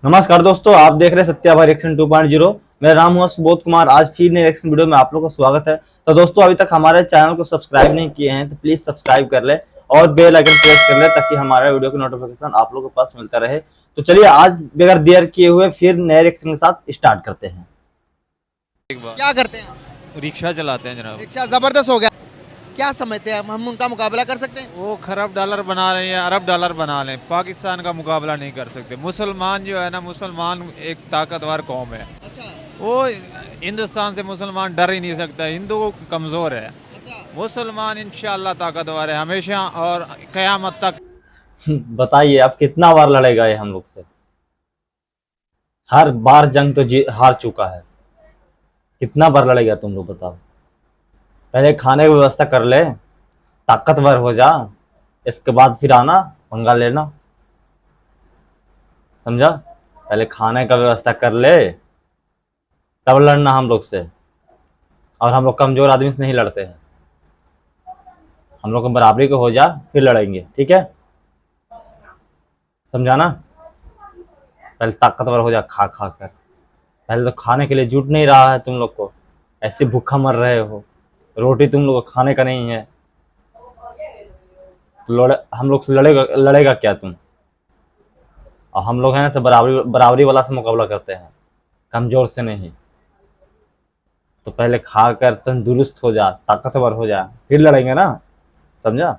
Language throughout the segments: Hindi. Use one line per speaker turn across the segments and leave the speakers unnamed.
नमस्कार दोस्तों, आप देख रहे हैं सत्याभाई रिएक्शन 2.0। मेरा नाम हुआ सुबोध कुमार। आज फिर नए रिएक्शन वीडियो में आप लोगों का स्वागत है। तो दोस्तों, अभी तक हमारे चैनल को सब्सक्राइब नहीं किए हैं तो प्लीज सब्सक्राइब कर ले और बेल आइकन प्रेस कर ले ताकि हमारे वीडियो की नोटिफिकेशन आप लोगों के पास मिलता रहे। तो चलिए आज बगैर देर किए हुए फिर नए रिएक्शन के साथ स्टार्ट करते हैं।
एक बार
क्या करते हैं?
रिक्शा चलाते हैं जनाब।
रिक्शा जबरदस्त हो गया। क्या समझते हैं हम उनका मुकाबला कर सकते हैं?
वो खरब डॉलर बना रहे हैं, अरब डॉलर बना रहे हैं, पाकिस्तान का मुकाबला नहीं कर सकते। मुसलमान जो है ना, मुसलमान एक ताकतवर कौम है।
अच्छा
वो हिंदुस्तान से मुसलमान डर ही नहीं सकता। हिंदू कमज़ोर है,
अच्छा।
मुसलमान इंशाल्लाह ताकतवर है हमेशा और क़यामत तक।
बताइए अब कितना बार लड़ेगा ये हम लोग से। हर बार जंग तो हार चुका है। कितना बार लड़ेगा तुम लोग बताओ। पहले खाने की व्यवस्था कर ले, ताकतवर हो जा, इसके बाद फिर आना पंगा लेना। समझा? पहले खाने का व्यवस्था कर ले तब लड़ना हम लोग से। और हम लोग कमजोर आदमी से नहीं लड़ते हैं। हम लोग को बराबरी को हो जा फिर लड़ेंगे, ठीक है? समझा ना? पहले ताकतवर हो जा खा खा कर। पहले तो खाने के लिए जुट नहीं रहा है तुम लोग को, ऐसे भूखा मर रहे हो। रोटी तुम लोग को खाने का नहीं है तो हम लोग से लड़ेगा क्या तुम? और हम लोग हैं से बराबरी वाला से मुकाबला करते हैं, कमजोर से नहीं। तो पहले खा कर तंदुरुस्त हो जा, ताकतवर हो जा, फिर लड़ेंगे ना। समझा?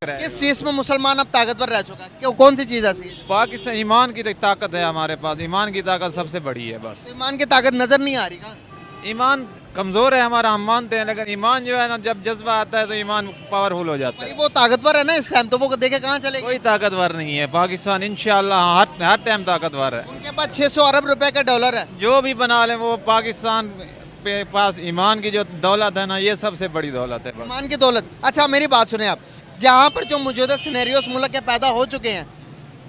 किस चीज में मुसलमान अब ताकतवर रह चुका है? क्यों, कौन सी चीज ऐसी है?
पाकिस्तान ईमान की ताकत है हमारे पास। ईमान की ताकत सबसे बड़ी है बस।
ईमान की ताकत नजर नहीं आ रही का?
ईमान कमज़ोर है हमारा, हम मानते हैं, लेकिन ईमान जो है ना, जब जज्बा आता है तो ईमान पावरफुल हो जाता
भाई
है।
वो ताकतवर है ना इस टाइम, तो वो देखे कहाँ चलेगी?
कोई ताकतवर नहीं है पाकिस्तान। इंशाल्लाह हर टाइम ताकतवर है।
उनके पास 600 अरब रुपए का डॉलर है।
जो भी बना ले वो पाकिस्तान पे पास ईमान की जो दौलत है ना, ये सबसे बड़ी दौलत है।
ईमान की दौलत। अच्छा मेरी बात सुने आप, जहाँ पर जो मौजूदा सिनेरियोस मुल्क के पैदा हो चुके हैं,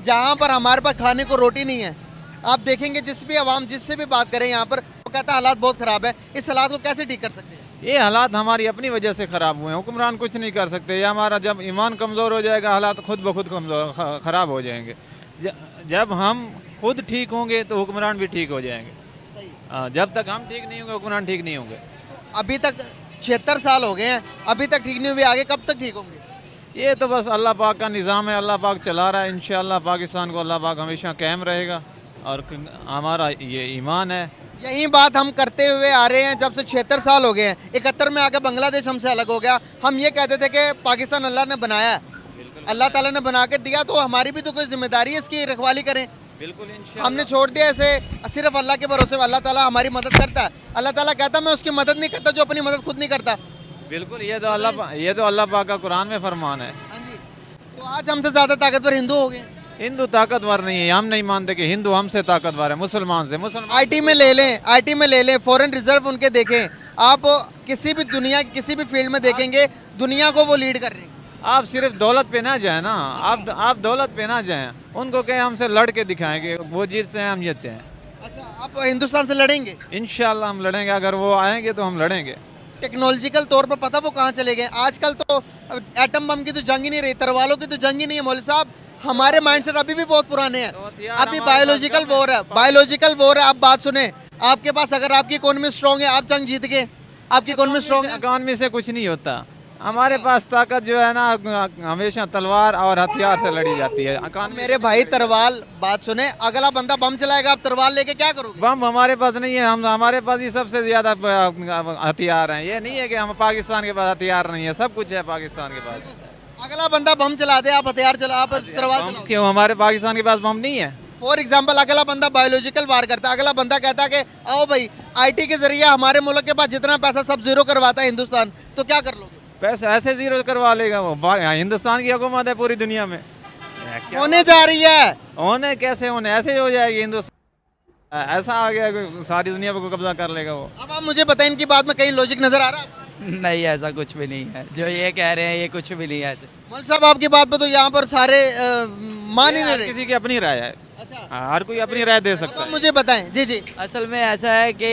जहाँ पर हमारे पास खाने को रोटी नहीं है, आप देखेंगे जिस भी आवाम जिससे भी बात करें यहाँ पर वो कहता है हालात बहुत ख़राब है। इस हालात को कैसे ठीक कर सकते हैं?
ये हालात हमारी अपनी वजह से ख़राब हुए हैं। हुक्मरान कुछ नहीं कर सकते। ये हमारा जब ईमान कमज़ोर हो जाएगा, हालात खुद ब खुद ख़राब हो जाएंगे। जब हम खुद ठीक होंगे तो हुक्मरान भी ठीक हो जाएंगे।
सही।
जब तक हम ठीक नहीं होंगे हुक्मरान ठीक नहीं होंगे।
तो अभी तक 76 साल हो गए हैं, अभी तक ठीक नहीं हुए, आगे कब तक ठीक होंगे?
ये तो बस अल्लाह पाक का निज़ाम है, अल्लाह पाक चला रहा है। इंशाअल्लाह पाकिस्तान को अल्लाह पाक हमेशा कायम रहेगा और हमारा ये ईमान है।
यही बात हम करते हुए आ रहे हैं जब से 76 साल हो गए हैं। 71 में आके बांग्लादेश हमसे अलग हो गया। हम ये कहते थे कि पाकिस्तान अल्लाह ने बनाया है, अल्लाह ताला ने बना के दिया, तो हमारी भी तो कोई जिम्मेदारी है इसकी रखवाली करें।
बिल्कुल इंशाअल्लाह।
हमने छोड़ दिया ऐसे सिर्फ अल्लाह के भरोसे। अल्लाह ताला हमारी मदद करता है। अल्लाह ताला कहता है मैं उसकी मदद नहीं करता जो अपनी मदद खुद नहीं करता।
बिल्कुल, ये तो अल्लाह पाक का कुरान में फरमान है।
हाँ जी। तो आज हमसे ज़्यादा ताकतवर हिंदू हो गए।
हिंदू ताकतवर नहीं है। हम नहीं मानते कि हिंदू हमसे ताकतवर है मुसलमान से। मुसलमान
आईटी में ले लें, आईटी में ले लें, फॉरेन रिजर्व उनके देखें, आप किसी भी दुनिया किसी भी फील्ड में देखेंगे, दुनिया को वो लीड कर रहे हैं।
आप सिर्फ दौलत पे ना जाए ना, आप दौलत पे ना जाएं। उनको कहें हमसे लड़ के दिखाएंगे, वो जीतते हैं हम जीतते हैं।
अच्छा, आप हिंदुस्तान से लड़ेंगे?
इंशाल्लाह हम लड़ेंगे। अगर वो आएंगे तो हम लड़ेंगे।
टेक्नोलॉजिकल तौर पर पता वो कहाँ चले गए आजकल? तो एटम बम की तो जंग ही नहीं रही, तरवालों की तो जंग ही नहीं है मौलवी साहब। हमारे माइंडसेट अभी भी बहुत पुराने हैं। अभी बायोलॉजिकल वॉर है, बायोलॉजिकल वॉर है। आप बात सुने, आपके पास अगर आपकी इकोनॉमी स्ट्रांग है, आप जंग जीत गए। आपकी इकोनॉमी स्ट्रांग है।
इकॉनमी से कुछ नहीं होता। हमारे पास ताकत जो है ना, हमेशा तलवार और हथियार से लड़ी जाती है।
मेरे भाई तरवाल, बात सुने, अगला बंदा बम चलाएगा, आप तरवार लेके क्या करोगे?
बम हमारे पास नहीं है। हमारे पास ही सबसे ज्यादा हथियार हैं। ये नहीं है कि हम पाकिस्तान के पास हथियार नहीं है, सब कुछ है पाकिस्तान के पास।
अगला बंदा बम चला दे, आप हथियार चला, आप तरवार चलाओ।
क्यों हमारे पाकिस्तान के पास बम नहीं है?
फॉर एग्जाम्पल अगला बंदा बायोलॉजिकल वार करता है, अगला बंदा कहता है कि आओ भाई आईटी के जरिए हमारे मुल्क के पास जितना पैसा सब जीरो करवाता है हिंदुस्तान, तो क्या कर लोगे?
पैसा ऐसे जीरो करवा लेगा वो। हिंदुस्तान की हुकूमत है पूरी दुनिया में।
होने जा रही है।
होने कैसे होने, ऐसे ही हो जाएगी हिंदुस्तान। ऐसा आ गया कि सारी दुनिया पे कब्जा कर लेगा वो।
अब आप मुझे बताएं, इनकी बात में कहीं लॉजिक नजर आ रहा है?
नहीं, ऐसा कुछ भी नहीं है। जो ये कह रहे हैं ये कुछ भी नहीं है ऐसे।
मौलवी साहब आपकी बात पे तो यहाँ पर सारे मान ही नहीं रहे।
किसी की अपनी राय है।
अच्छा,
हर कोई अपनी राय दे सकता
आप
है।
मुझे बताएं। जी जी।
असल में ऐसा है कि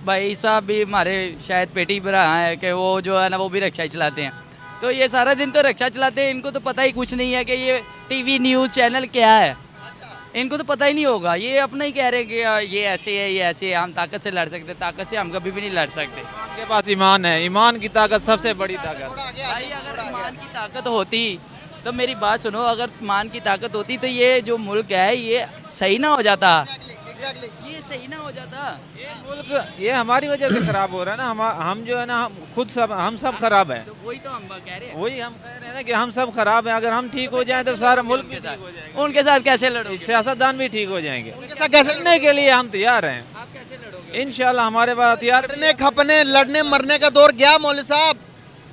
भाई साहब भी हमारे शायद पेटी पर है कि वो जो है ना वो भी रिक्शा ही चलाते हैं। तो ये सारा दिन तो रिक्शा चलाते हैं, इनको तो पता ही कुछ नहीं है कि ये टीवी न्यूज़ चैनल क्या है। इनको तो पता ही नहीं होगा, ये अपना ही कह रहे हैं कि ये ऐसे है, ये ऐसे है, हम ताकत से लड़ सकते, ताकत से हम कभी भी नहीं लड़ सकते।
उनके पास ईमान है, ईमान की ताकत सबसे बड़ी ताकत।
भाई अगर ईमान की ताकत होती तो मेरी बात सुनो, अगर ईमान की ताकत होती तो ये जो मुल्क है ये सही ना हो जाता, ये सही ना हो जाता।
ये मुल्क ये हमारी वजह से खराब हो रहा है ना। हम जो है ना, हम सब खराब हैं।
तो वही तो हम कह रहे हैं,
वही हम कह रहे हैं ना कि हम सब खराब हैं। अगर हम ठीक हो जाएं तो सारा मुल्क भी ठीक हो जाएगा।
उनके साथ कैसे लड़ोगे?
सियासतदान भी ठीक हो जाएंगे।
उनके साथ कैसे
लड़ने के लिए हम तैयार हैं।
आप कैसे लड़ोगे?
इंशाल्लाह हमारे पास हथियार
लड़ने खपने लड़ने मरने का दौर गया मौलवी साहब।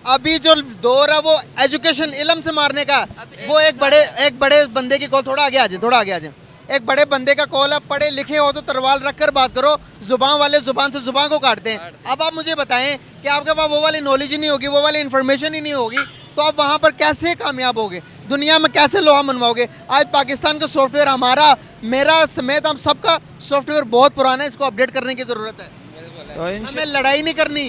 अभी जो दौर है वो एजुकेशन इल्म से मारने का। वो एक बड़े बंदे की कॉल, थोड़ा आगे आ जाए, थोड़ा आगे आ जाए। एक बड़े बंदे का कॉल है, पढ़े लिखे हो तो तलवार रख कर बात करो, जुबान वाले जुबान से जुबान को काटते हैं। अब आप मुझे बताएं कि आपके पास वो वाली नॉलेज ही नहीं होगी, वो वाली इन्फॉर्मेशन ही नहीं होगी, तो आप वहाँ पर कैसे कामयाब होगे? दुनिया में कैसे लोहा मनवाओगे? आज पाकिस्तान का सॉफ्टवेयर, हमारा मेरा समेत हम सबका सॉफ्टवेयर बहुत पुराना है, इसको अपडेट करने की ज़रूरत है।
तो
हमें लड़ाई नहीं करनी,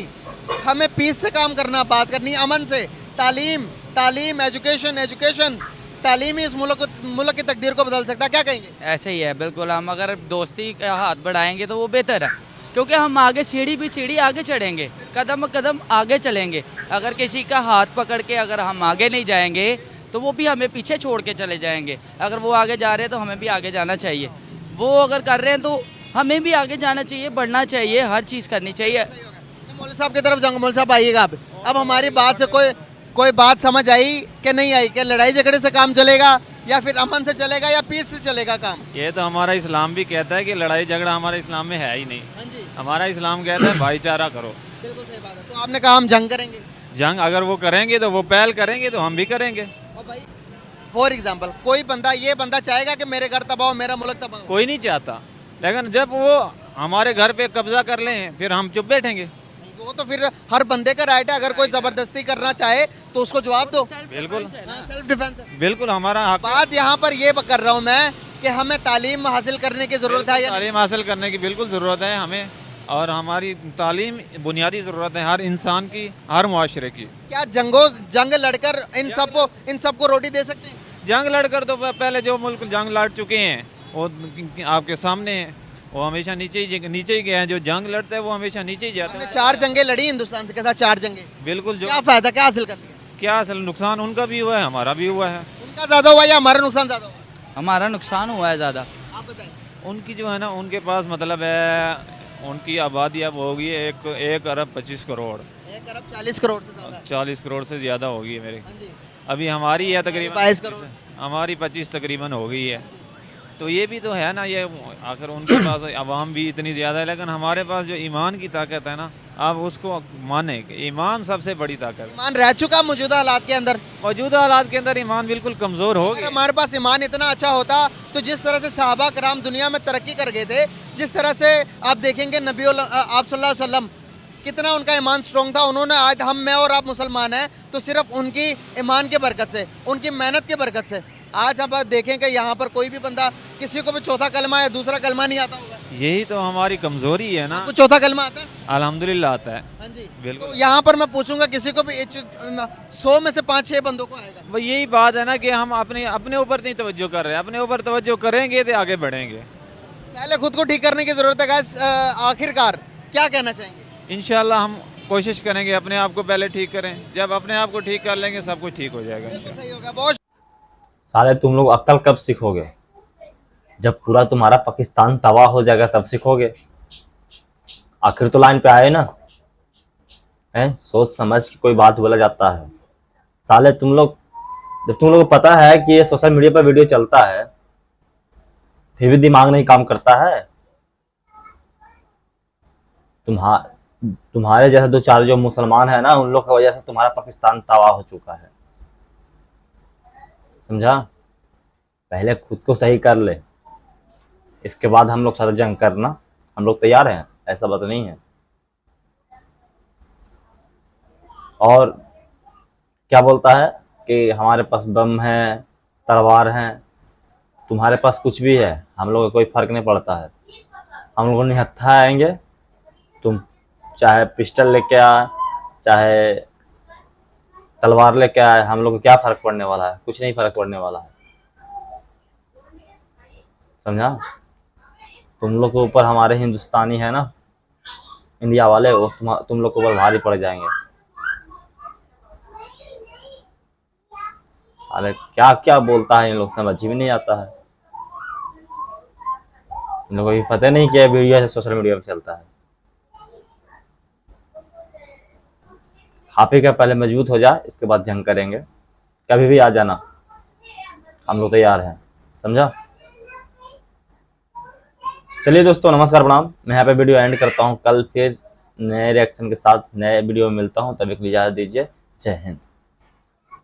हमें पीस से काम करना, बात करनी अमन से। तालीम एजुकेशन तालीम ही इस मुल्क की तकदीर को बदल सकता है। क्या कहेंगे?
ऐसे ही है बिल्कुल। हम अगर दोस्ती का हाथ बढ़ाएंगे तो वो बेहतर है, क्योंकि हम आगे सीढ़ी आगे चढ़ेंगे, कदम कदम आगे चलेंगे। अगर किसी का हाथ पकड़ के अगर हम आगे नहीं जाएंगे तो वो भी हमें पीछे छोड़ के चले जाएंगे। अगर वो आगे जा रहे हैं तो हमें भी आगे जाना चाहिए, वो अगर कर रहे हैं तो हमें भी आगे जाना चाहिए, बढ़ना चाहिए, हर चीज़ करनी चाहिए।
मौलवी साहब की तरफ जाऊंगा। मौलवी साहब आइएगा आप। अब हमारी बात से कोई बात समझ आई कि नहीं आई? कि लड़ाई झगड़े से काम चलेगा या फिर अमन से चलेगा या पीर से चलेगा काम?
ये तो हमारा इस्लाम भी कहता है कि लड़ाई झगड़ा हमारे इस्लाम में है ही नहीं।
हाँ जी,
हमारा इस्लाम कहता है भाईचारा करो।
बिल्कुल सही बात है। तो आपने कहा हम जंग करेंगे,
जंग अगर वो करेंगे तो वो पहल करेंगे तो हम भी करेंगे।
और भाई फॉर एग्जाम्पल कोई ये बंदा चाहेगा कि मेरे घर तबाह हो, मेरा मुल्क तबाह हो?
कोई नहीं चाहता, लेकिन जब वो हमारे घर पे कब्जा कर लें फिर हम चुप बैठेंगे।
वो तो फिर हर बंदे का राइट है, अगर कोई जबरदस्ती करना चाहे तो उसको जवाब दो।
बिल्कुल
सेल्फ डिफेंस है।
बिल्कुल हमारा हक है।
बात यहाँ पर ये कर रहा हूँ मैं कि हमें तालीम हासिल करने की जरूरत है या
तालीम हासिल करने की बिल्कुल ज़रूरत है हमें, और हमारी तालीम बुनियादी ज़रूरत है हर इंसान की, हर मुआशरे की।
क्या जंग लड़कर इन सबको रोटी दे सकते हैं?
जंग लड़कर तो पहले जो मुल्क जंग लड़ चुके हैं वो आपके सामने है, वो हमेशा नीचे ही गए हैं। जो जंग लड़ते हैं वो हमेशा नीचे ही जाते
हमने
हैं।
4 जंगें लड़ी हिंदुस्तान के साथ, 4 जंगें।
बिल्कुल। जो
क्या फायदा, क्या हासिल कर लिया?
क्या असल नुकसान उनका भी हुआ है, हमारा भी हुआ है।
उनका ज्यादा हुआ या हमारा नुकसान ज्यादा हुआ?
हमारा नुकसान हुआ है ज़्यादा।
आप बताएं।
उनकी जो है ना, उनके पास मतलब है, उनकी आबादी अब होगी 1 अरब 25 करोड़,
1 अरब 40 करोड़ से ज्यादा।
40 करोड़ से ज़्यादा होगी है मेरी।
हाँ जी।
अभी हमारी है तकरीबन
22 करोड़।
हमारी 25 तकरीबन हो गई है। तो ये भी तो है ना, ये आखिर उनके पास आवाम भी इतनी ज़्यादा है, लेकिन हमारे पास जो ईमान की ताकत है ना, आप उसको माने कि ईमान सबसे बड़ी ताकत है।
ईमान रह चुका मौजूदा हालात के अंदर।
मौजूदा हालात के अंदर ईमान बिल्कुल कमज़ोर हो
अगर
गया।
हमारे पास ईमान इतना अच्छा होता तो जिस तरह से सहाबा कराम दुनिया में तरक्की कर गए थे, जिस तरह से आप देखेंगे नबी आप सल्लल्लाहु अलैहि वसल्लम कितना उनका ईमान स्ट्रॉन्ग था। उन्होंने आज मैं और आप मुसलमान हैं तो सिर्फ उनकी ईमान के बरकत से, उनकी मेहनत के बरकत से। आज हम देखें कि यहाँ पर कोई भी बंदा, किसी को भी चौथा कलमा या दूसरा कलमा नहीं आता होगा।
यही तो हमारी कमज़ोरी है ना।
आपको चौथा कलमा आता है?
अल्हम्दुलिल्लाह आता है।
हाँ जी,
बिल्कुल।
तो यहाँ पर मैं पूछूंगा किसी को भी 100 में से 5-6 बंदों को आएगा।
भाई यही बात है ना कि हम अपने ऊपर नहीं तवज्जो कर रहे हैं। अपने ऊपर तवज्जो करेंगे तो आगे बढ़ेंगे।
पहले खुद को ठीक करने की जरूरत है गाइस। आखिरकार क्या कहना चाहेंगे?
इंशाल्लाह हम कोशिश करेंगे अपने आप को पहले ठीक करें। जब अपने आप को ठीक कर लेंगे सब कुछ ठीक हो जाएगा।
सही होगा। बहुत
साले तुम लोग अक्ल कब सीखोगे? जब पूरा तुम्हारा पाकिस्तान तबाह हो जाएगा तब सीखोगे। आखिर तो लाइन पे आए ना। हैं, सोच समझ के कोई बात बोला जाता है। साले तुम लोग, जब तुम लोग को पता है कि ये सोशल मीडिया पर वीडियो चलता है, फिर भी दिमाग नहीं काम करता है। तुम्हारे जैसे 2-4 जो मुसलमान है ना, उन लोग की वजह से तुम्हारा पाकिस्तान तबाह हो चुका है। समझा? पहले खुद को सही कर ले, इसके बाद हम लोग साथ जंग करना। हम लोग तैयार हैं, ऐसा बात नहीं है। और क्या बोलता है कि हमारे पास बम है, तलवार हैं, तुम्हारे पास कुछ भी है, हम लोग को कोई फर्क नहीं पड़ता है। हम लोग निहत्था आएंगे, तुम चाहे पिस्टल लेके आ, चाहे तलवार लेके आए, हम लोग को क्या फर्क पड़ने वाला है? कुछ नहीं फर्क पड़ने वाला है। समझा? तुम लोग के ऊपर हमारे हिंदुस्तानी है ना, इंडिया वाले, वो तुम लोग के ऊपर भारी पड़ जाएंगे। अरे क्या क्या बोलता है इन लोग, समझ भी नहीं आता है। इन लोगों को भी पता नहीं क्या वीडियो है सोशल मीडिया पे चलता है। खा पी के पहले मजबूत हो जाए, इसके बाद जंग करेंगे। कभी भी आ जाना, हम लोग तैयार हैं। समझा? चलिए दोस्तों, नमस्कार प्रणाम। मैं यहाँ पे वीडियो एंड करता हूँ। कल फिर नए रिएक्शन के साथ नए वीडियो में मिलता हूँ। तब तक इजाजत दीजिए। जय हिंद।